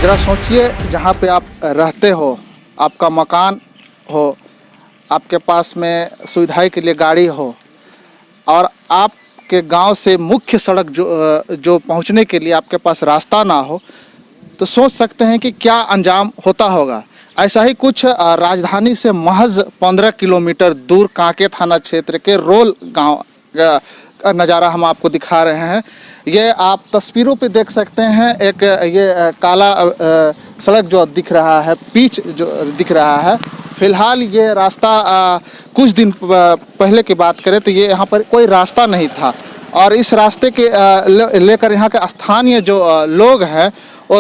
ज़रा सोचिए, जहाँ पे आप रहते हो, आपका मकान हो, आपके पास में सुविधाएं के लिए गाड़ी हो और आपके गांव से मुख्य सड़क जो पहुंचने के लिए आपके पास रास्ता ना हो, तो सोच सकते हैं कि क्या अंजाम होता होगा। ऐसा ही कुछ राजधानी से महज 15 किलोमीटर दूर कांके थाना क्षेत्र के रोल गांव का नज़ारा हम आपको दिखा रहे हैं। ये आप तस्वीरों पे देख सकते हैं। एक ये काला सड़क जो दिख रहा है, पिच जो दिख रहा है। फिलहाल ये रास्ता कुछ दिन पहले की बात करें तो ये यहाँ पर कोई रास्ता नहीं था और इस रास्ते के लेकर यहाँ के स्थानीय जो लोग हैं वो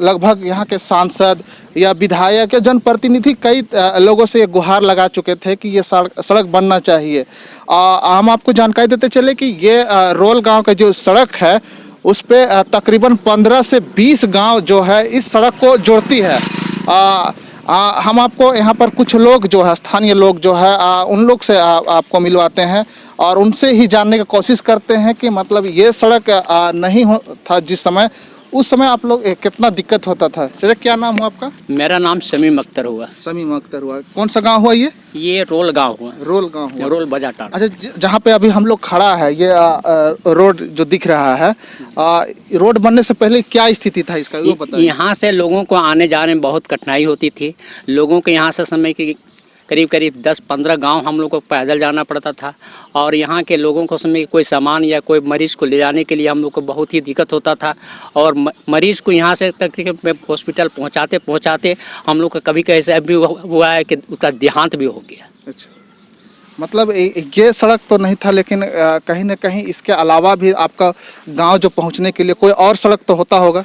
लगभग यहाँ के सांसद या विधायक या जनप्रतिनिधि कई लोगों से गुहार लगा चुके थे कि ये सड़क बनना चाहिए। हम आपको जानकारी देते चले कि ये रोल गांव का जो सड़क है उस पे तकरीबन 15 से 20 गांव जो है इस सड़क को जोड़ती है। हम आपको यहाँ पर कुछ लोग जो है, स्थानीय लोग जो है, उन लोग से आपको मिलवाते हैं और उनसे ही जानने की कोशिश करते हैं कि मतलब ये सड़क नहीं हो था जिस समय, उस समय आप लोग कितना दिक्कत होता था। चलिए, क्या नाम हुआ आपका? मेरा नाम शमीम अख्तर हुआ। शमीम अख्तर हुआ। कौन सा गांव हुआ ये? रोल गांव हुआ। रोल गांव हुआ। रोल बाजाटार। अच्छा, जहाँ पे अभी हम लोग खड़ा है, ये रोड जो दिख रहा है, रोड बनने से पहले क्या स्थिति था इसका, वो बताइए। यहाँ से लोगों को आने जाने में बहुत कठिनाई होती थी। लोगों के यहाँ से समय की करीब 10-15 गांव हम लोग को पैदल जाना पड़ता था और यहाँ के लोगों को समय कोई सामान या कोई मरीज़ को ले जाने के लिए हम लोग को बहुत ही दिक्कत होता था और मरीज़ को यहाँ से तकरीबन हॉस्पिटल पहुँचाते हम लोग का कभी ऐसा भी हुआ है कि उसका देहांत भी हो गया। अच्छा, मतलब ये सड़क तो नहीं था, लेकिन कहीं ना कहीं इसके अलावा भी आपका गांव जो पहुंचने के लिए कोई और सड़क तो होता होगा।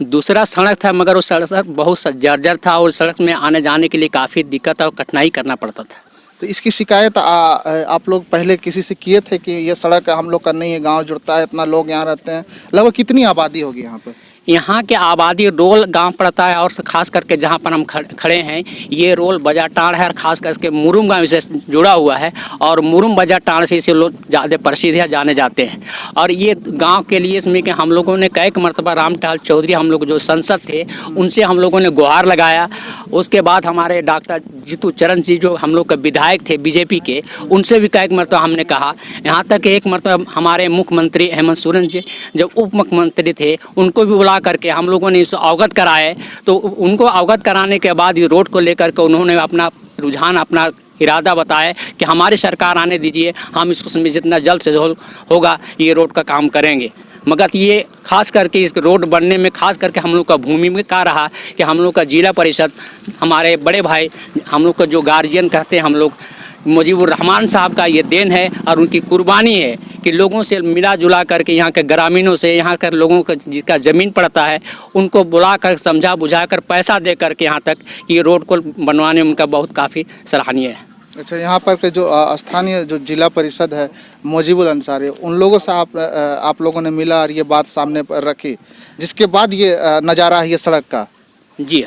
दूसरा सड़क था मगर वो सड़क बहुत जर्जर था और सड़क में आने जाने के लिए काफ़ी दिक्कत और कठिनाई करना पड़ता था। तो इसकी शिकायत आप लोग पहले किसी से किए थे कि ये सड़क हम लोग का नहीं है, गांव जुड़ता है, इतना लोग यहाँ रहते हैं? लगभग कितनी आबादी होगी यहाँ पर? यहाँ के आबादी रोल गांव पड़ता है और खास करके जहाँ पर हम खड़े हैं ये रोल बाजाटार है और ख़ास करके मुरुम गांव से जुड़ा हुआ है और मुरुम बाजाटार से इसे लोग ज़्यादा प्रसिद्ध है, जाने जाते हैं। और ये गांव के लिए इसमें कि हम लोगों ने कई मरतबा रामटाल चौधरी हम लोग जो सांसद थे उनसे हम लोगों ने गुहार लगाया। उसके बाद हमारे डॉक्टर जीतू चरण जी जो हम लोग के विधायक थे बीजेपी के, उनसे भी कई मरतबा हमने कहा। यहाँ तक एक मरतबा हमारे मुख्यमंत्री हेमंत सोरेन जी जब उप मुख्यमंत्री थे उनको भी करके हम लोगों ने इसको अवगत कराए। तो उनको अवगत कराने के बाद ये रोड को लेकर के उन्होंने अपना रुझान, अपना इरादा बताया कि हमारी सरकार आने दीजिए, हम इसको जितना जल्द से जल्द होगा ये रोड का काम करेंगे। मगर ये खास करके इस रोड बनने में खास करके हम लोग का भूमिका रहा कि हम लोग का जिला परिषद, हमारे बड़े भाई, हम लोग का जो गार्जियन कहते हैं हम लोग, मुजीबुर रहमान साहब का ये देन है और उनकी कुर्बानी है कि लोगों से मिला जुला करके यहाँ के ग्रामीणों से, यहाँ के लोगों का जिसका ज़मीन पड़ता है उनको बुला कर समझा बुझा कर पैसा दे करके यहाँ तक कि ये रोड को बनवाने में उनका बहुत काफ़ी सराहनीय है। अच्छा, यहाँ पर के जो स्थानीय जो जिला परिषद है मुजीबुल अंसारी, उन लोगों से आप लोगों ने मिला और ये बात सामने पर रखी, जिसके बाद ये नज़ारा है ये सड़क का? जी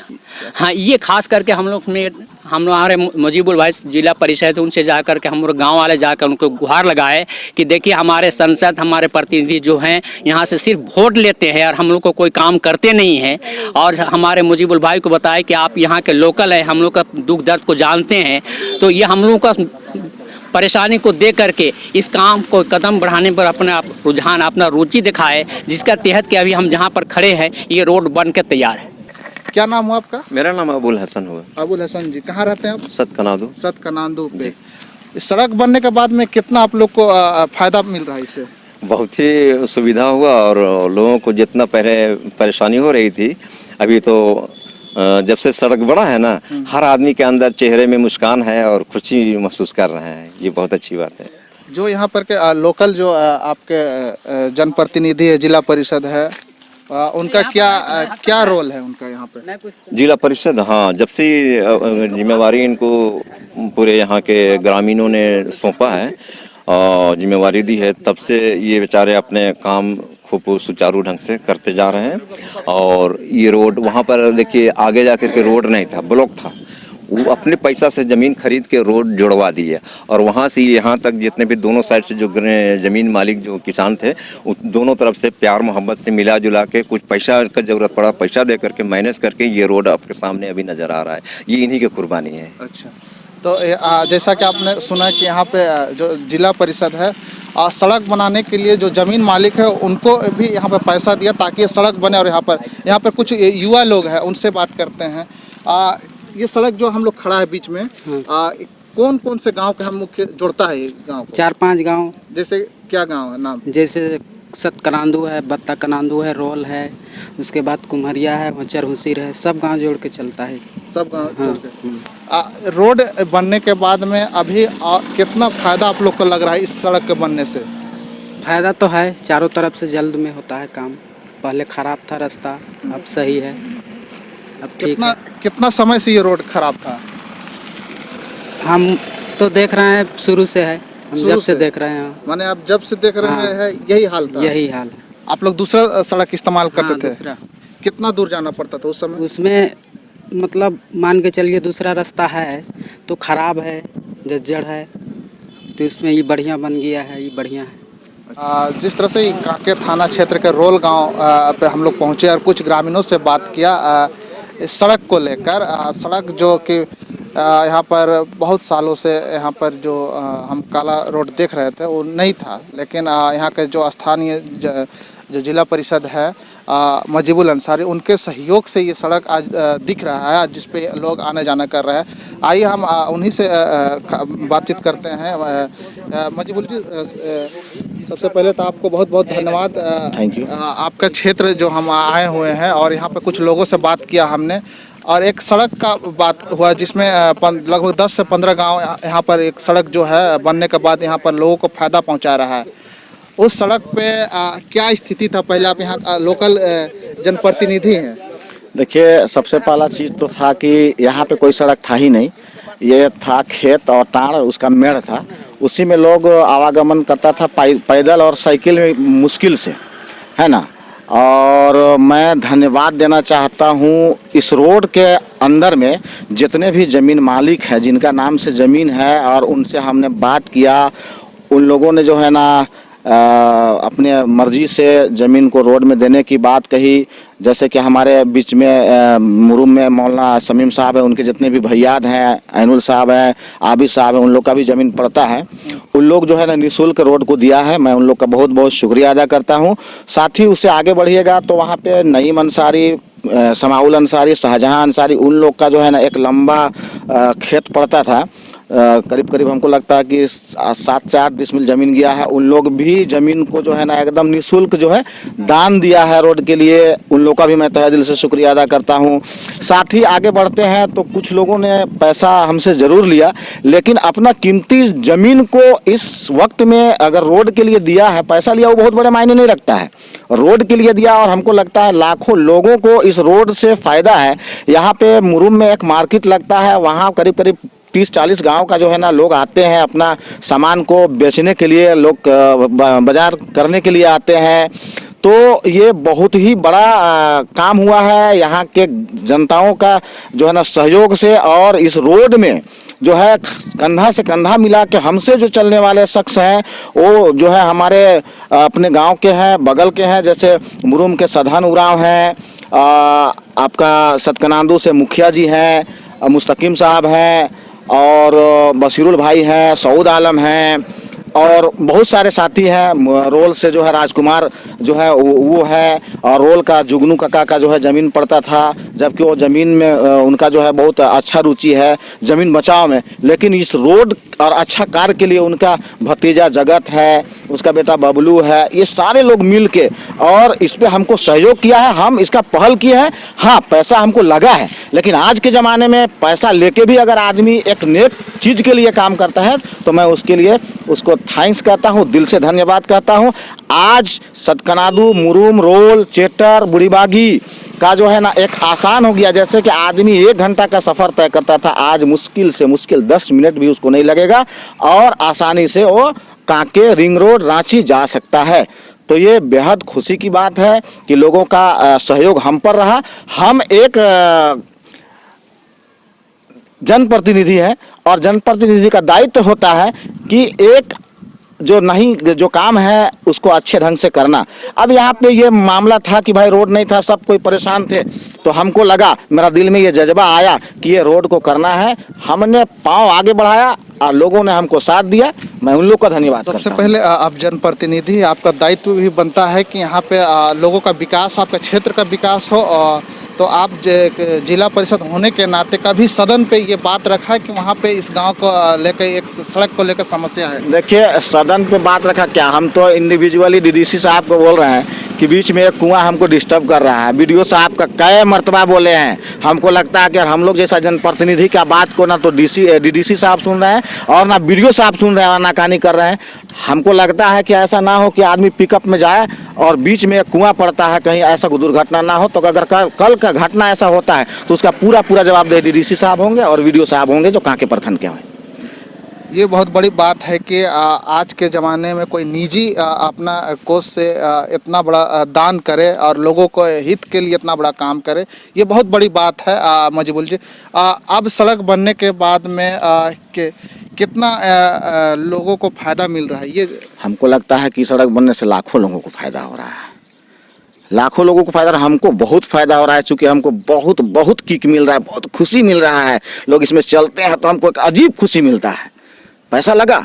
हाँ, ये खास करके हम लोग में हमारे मुजीबुल भाई जिला परिषद उनसे जा कर के हम लोग गाँव वाले जाकर उनको गुहार लगाए कि देखिए हमारे सांसद, हमारे प्रतिनिधि जो हैं यहाँ से सिर्फ वोट लेते हैं और हम लोग को कोई काम करते नहीं हैं। और हमारे मुजीबुल भाई को बताया कि आप यहाँ के लोकल हैं, हम लोग का दुख दर्द को जानते हैं, तो ये हम लोग का परेशानी को देख करके इस काम को कदम बढ़ाने पर अपना रुझान, अपना रुचि दिखाए, जिसका तहत कि अभी हम जहाँ पर खड़े हैं ये रोड बन के तैयार है। क्या नाम हुआ आपका? मेरा नाम अबुल हसन हुआ। अबुल हसन जी, कहाँ रहते हैं आप? सतकनादू। सतकनादू पे। इस सड़क बनने के बाद में कितना आप लोग को फायदा मिल रहा है इससे? बहुत ही सुविधा हुआ और लोगों को जितना पहले परेशानी हो रही थी, अभी तो जब से सड़क बना है ना, हर आदमी के अंदर चेहरे में मुस्कान है और खुशी महसूस कर रहे हैं। ये बहुत अच्छी बात है। जो यहाँ पर के लोकल जो आपके जनप्रतिनिधि है, जिला परिषद है, उनका क्या रोल है उनका यहाँ पे? जिला परिषद, हाँ, जब से जिम्मेवारी इनको पूरे यहाँ के ग्रामीणों ने सौंपा है और जिम्मेवारी दी है, तब से ये बेचारे अपने काम खूब सुचारू ढंग से करते जा रहे हैं। और ये रोड वहाँ पर देखिए, आगे जाकर के रोड नहीं था, ब्लॉक था, वो अपने पैसा से ज़मीन खरीद के रोड जुड़वा दी है। और वहाँ से यहाँ तक जितने भी दोनों साइड से जो ज़मीन मालिक जो किसान थे, दोनों तरफ से प्यार मोहब्बत से मिला जुला के कुछ पैसा का ज़रूरत पड़ा, पैसा दे करके मैनेज करके ये रोड आपके सामने अभी नज़र आ रहा है। ये इन्हीं की कुर्बानी है। अच्छा, तो जैसा कि आपने सुना कि यहाँ पे जो जिला परिषद है सड़क बनाने के लिए जो ज़मीन मालिक है उनको भी यहाँ पे पैसा दिया ताकि ये सड़क बने। और यहाँ पर कुछ युवा लोग हैं, उनसे बात करते हैं। ये सड़क जो हम लोग खड़ा है बीच में, कौन कौन से गांव के हम मुख्य जोड़ता है ये गांव को? 4-5 गांव। जैसे क्या गांव है नाम? जैसे सतकनांदू है, बत्ता कनांदू है, रोल है, उसके बाद कुम्हरिया है, वचर हुसीर है, सब गांव जोड़ के चलता है। सब गांव हाँ। जोड़ के। रोड बनने के बाद में अभी कितना फायदा आप लोग को लग रहा है इस सड़क के बनने से? फायदा तो है, चारों तरफ से जल्द में होता है काम। पहले खराब था रास्ता, अब सही है, अब ठीक है। कितना समय से ये रोड खराब था? हम तो देख रहे हैं शुरू से है, हम शुरू जब से से? देख रहे हैं। माने आप जब से देख रहे हाँ। हैं यही हाल था? यही हाल है। आप लोग दूसरा सड़क इस्तेमाल करते हाँ, थे? दूसरा। कितना दूर जाना पड़ता था उस समय? उसमें मतलब मान के चलिए दूसरा रास्ता है तो खराब है, जज्जड़ है, तो इसमें ये बढ़िया बन गया है, ये बढ़िया है। जिस तरह से ये कांके थाना क्षेत्र के रोल गांव पे हम लोग पहुंचे और कुछ ग्रामीणों से बात किया इस सड़क को लेकर। सड़क जो कि यहाँ पर बहुत सालों से यहाँ पर जो हम काला रोड देख रहे थे वो नहीं था, लेकिन यहाँ के जो स्थानीय जो जिला परिषद है मजीबुल अंसारी, उनके सहयोग से ये सड़क आज दिख रहा है, जिस पे लोग आने जाना कर रहे हैं। आइए हम उन्हीं से बातचीत करते हैं। मजीबुल जी, सबसे पहले तो आपको बहुत बहुत धन्यवाद। Thank you. आपका क्षेत्र जो हम आए हुए हैं और यहाँ पे कुछ लोगों से बात किया हमने, और एक सड़क का बात हुआ जिसमें लगभग 10 से 15 गांव यहाँ पर एक सड़क जो है बनने के बाद यहाँ पर लोगों को फ़ायदा पहुँचा रहा है। उस सड़क पे क्या स्थिति था? पहले आप यहाँ लोकल जनप्रतिनिधि हैं। देखिए, सबसे पहला चीज़ तो था कि यहाँ पे कोई सड़क था ही नहीं, ये था खेत और टाड़, उसका मेड़ था, उसी में लोग आवागमन करता था पैदल और साइकिल में मुश्किल से, है ना। और मैं धन्यवाद देना चाहता हूँ इस रोड के अंदर में जितने भी ज़मीन मालिक हैं जिनका नाम से ज़मीन है, और उनसे हमने बात किया। उन लोगों ने जो है ना अपने मर्जी से ज़मीन को रोड में देने की बात कही। जैसे कि हमारे बीच में मुरुम में मौलाना समीम साहब है, उनके जितने भी भैयाद हैं, ऐनुल साहब हैं, आबिद साहब हैं, उन लोग का भी ज़मीन पड़ता है। उन लोग जो है ना निःशुल्क रोड को दिया है, मैं उन लोग का बहुत बहुत शुक्रिया अदा करता हूँ। साथ ही उससे आगे बढ़िएगा तो वहाँ पे नईम अंसारी, समाउल अंसारी, शाहजहां अंसारी, उन लोग का जो है ना एक लंबा खेत पड़ता था, करीब करीब हमको लगता है कि 7 से 8 डिसमिल ज़मीन गया है। उन लोग भी ज़मीन को जो है ना एकदम निःशुल्क जो है दान दिया है रोड के लिए, उन लोग का भी मैं तहे दिल से शुक्रिया अदा करता हूँ। साथ ही आगे बढ़ते हैं तो कुछ लोगों ने पैसा हमसे ज़रूर लिया, लेकिन अपना कीमती ज़मीन को इस वक्त में अगर रोड के लिए दिया है, पैसा लिया वो बहुत बड़े मायने नहीं रखता है, रोड के लिए दिया। और हमको लगता है लाखों लोगों को इस रोड से फ़ायदा है। यहाँ पे मुरुम में एक मार्केट लगता है, वहाँ करीब करीब 30-40 गांव का जो है ना लोग आते हैं अपना सामान को बेचने के लिए, लोग बाजार करने के लिए आते हैं। तो ये बहुत ही बड़ा काम हुआ है यहाँ के जनताओं का जो है ना सहयोग से। और इस रोड में जो है कंधा से कंधा मिला के हमसे जो चलने वाले शख्स हैं वो जो है हमारे अपने गांव के हैं, बगल के हैं। जैसे मुरुम के सधन उराव हैं, आपका सतकनांदू से मुखिया जी हैं, मुस्तकीम साहब हैं, और बशीरुल भाई हैं, सऊद आलम हैं, और बहुत सारे साथी हैं। रोल से जो है राजकुमार जो है वो है, और रोल का जुगनू काका का जो है ज़मीन पड़ता था, जबकि वो ज़मीन में उनका जो है बहुत अच्छा रुचि है ज़मीन बचाव में। लेकिन इस रोड और अच्छा कार्य के लिए उनका भतीजा जगत है, उसका बेटा बबलू है, ये सारे लोग मिल के और इस पे हमको सहयोग किया है। हम इसका पहल किए हैं। हाँ, पैसा हमको लगा है, लेकिन आज के ज़माने में पैसा लेके भी अगर आदमी एक नेक चीज़ के लिए काम करता है तो मैं उसके लिए उसको थैंक्स कहता हूँ, दिल से धन्यवाद कहता हूँ। आज सतकनादू, मुरुम, रोल, चेटर, बुढ़ीबागी का जो है ना एक आसान हो गया। जैसे कि आदमी 1 घंटा का सफ़र तय करता था, आज मुश्किल से मुश्किल 10 मिनट भी उसको नहीं लगेगा और आसानी से वो कांके रिंग रोड रांची जा सकता है। तो ये बेहद खुशी की बात है कि लोगों का सहयोग हम पर रहा। हम एक जनप्रतिनिधि हैं और जनप्रतिनिधि का दायित्व होता है कि एक जो काम है उसको अच्छे ढंग से करना। अब यहाँ पे ये मामला था कि भाई रोड नहीं था, सब कोई परेशान थे, तो हमको लगा, मेरा दिल में ये जज्बा आया कि ये रोड को करना है। हमने पांव आगे बढ़ाया और लोगों ने हमको साथ दिया। मैं उन लोग का धन्यवाद सबसे करता हूं। पहले आप जनप्रतिनिधि, आपका दायित्व भी बनता है कि यहाँ पे लोगों का विकास, आपका क्षेत्र का विकास हो। तो आप जिला परिषद होने के नाते कभी सदन पे ये बात रखा है कि वहाँ पे इस गांव को लेकर, एक सड़क को लेकर समस्या है? देखिए, सदन पे बात रखा क्या, हम तो इंडिविजुअली डीडीसी साहब को बोल रहे हैं कि बीच में एक कुआं हमको डिस्टर्ब कर रहा है। वीडियो साहब का कई मर्तबा बोले हैं। हमको लगता है कि हम लोग जैसा जनप्रतिनिधि का बात को ना तो डीडीसी साहब सुन रहे हैं और ना वीडियो साहब सुन रहे हैं और नाकानी कर रहे हैं। हमको लगता है कि ऐसा ना हो कि आदमी पिकअप में जाए और बीच में एक कुआं पड़ता है, कहीं ऐसा दुर्घटना ना हो। तो अगर कल का घटना ऐसा होता है तो उसका पूरा जवाबदेही डीडीसी साहब होंगे और वीडियो साहब होंगे जो कांके प्रखंड के हैं। ये बहुत बड़ी बात है कि आज के ज़माने में कोई निजी अपना कोष से इतना बड़ा दान करे और लोगों को हित के लिए इतना बड़ा काम करे, ये बहुत बड़ी बात है। मजबूल जी, अब सड़क बनने के बाद में कितना लोगों को फ़ायदा मिल रहा है? ये हमको लगता है कि सड़क बनने से लाखों लोगों को फ़ायदा हो रहा है। लाखों लोगों को फायदा, हमको बहुत फायदा हो रहा है। चूंकि हमको बहुत किक मिल रहा है, बहुत खुशी मिल रहा है। लोग इसमें चलते हैं तो हमको एक अजीब खुशी मिलता है। पैसा लगा,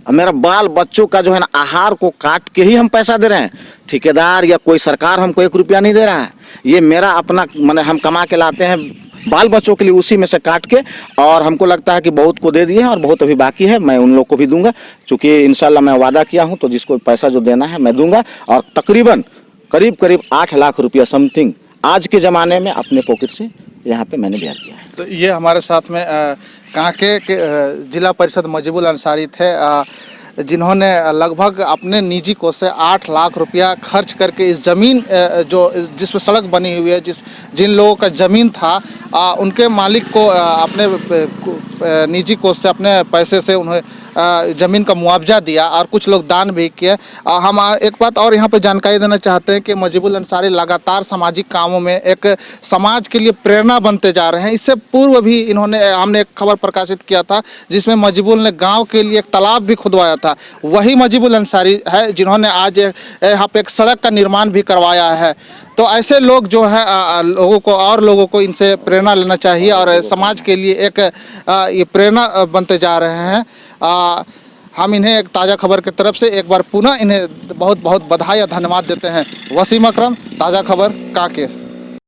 अब मेरा बाल बच्चों का जो है ना आहार को काट के ही हम पैसा दे रहे हैं। ठेकेदार या कोई सरकार हमको 1 रुपया नहीं दे रहा है। ये मेरा अपना मैंने हम कमा के लाते हैं बाल बच्चों के लिए, उसी में से काट के। और हमको लगता है कि बहुत को दे दिए हैं और बहुत अभी बाकी है। मैं उन लोग को भी दूंगा, चूँकि इंशाल्लाह मैं वादा किया हूँ, तो जिसको पैसा जो देना है मैं दूंगा। और तकरीबन करीब 8 लाख रुपया समथिंग आज के ज़माने में अपने पॉकेट से यहाँ पे मैंने दिया किया है। तो ये हमारे साथ में कांके के जिला परिषद मजीबुल अंसारी थे, जिन्होंने लगभग अपने निजी कोष से 8 लाख रुपया खर्च करके इस ज़मीन जिस पर सड़क बनी हुई है, जिन लोगों का ज़मीन था, उनके मालिक को अपने निजी कोष से, अपने पैसे से उन्हें ज़मीन का मुआवजा दिया और कुछ लोग दान भी किए। हम एक बात और यहाँ पे जानकारी देना चाहते हैं कि मजीबुल अंसारी लगातार सामाजिक कामों में एक समाज के लिए प्रेरणा बनते जा रहे हैं। इससे पूर्व भी हमने एक खबर प्रकाशित किया था जिसमें मजीबुल ने गांव के लिए एक तालाब भी खुदवाया था। वही मजीबुल अंसारी है जिन्होंने आज यहाँ पे एक सड़क का निर्माण भी करवाया है। तो ऐसे लोग जो है लोगों को इनसे प्रेरणा लेना चाहिए और समाज के लिए एक ये प्रेरणा बनते जा रहे हैं। हम इन्हें एक ताज़ा खबर की तरफ से एक बार पुनः इन्हें बहुत बहुत बधाई और धन्यवाद देते हैं। वसीम अकरम, ताज़ा खबर, कांके।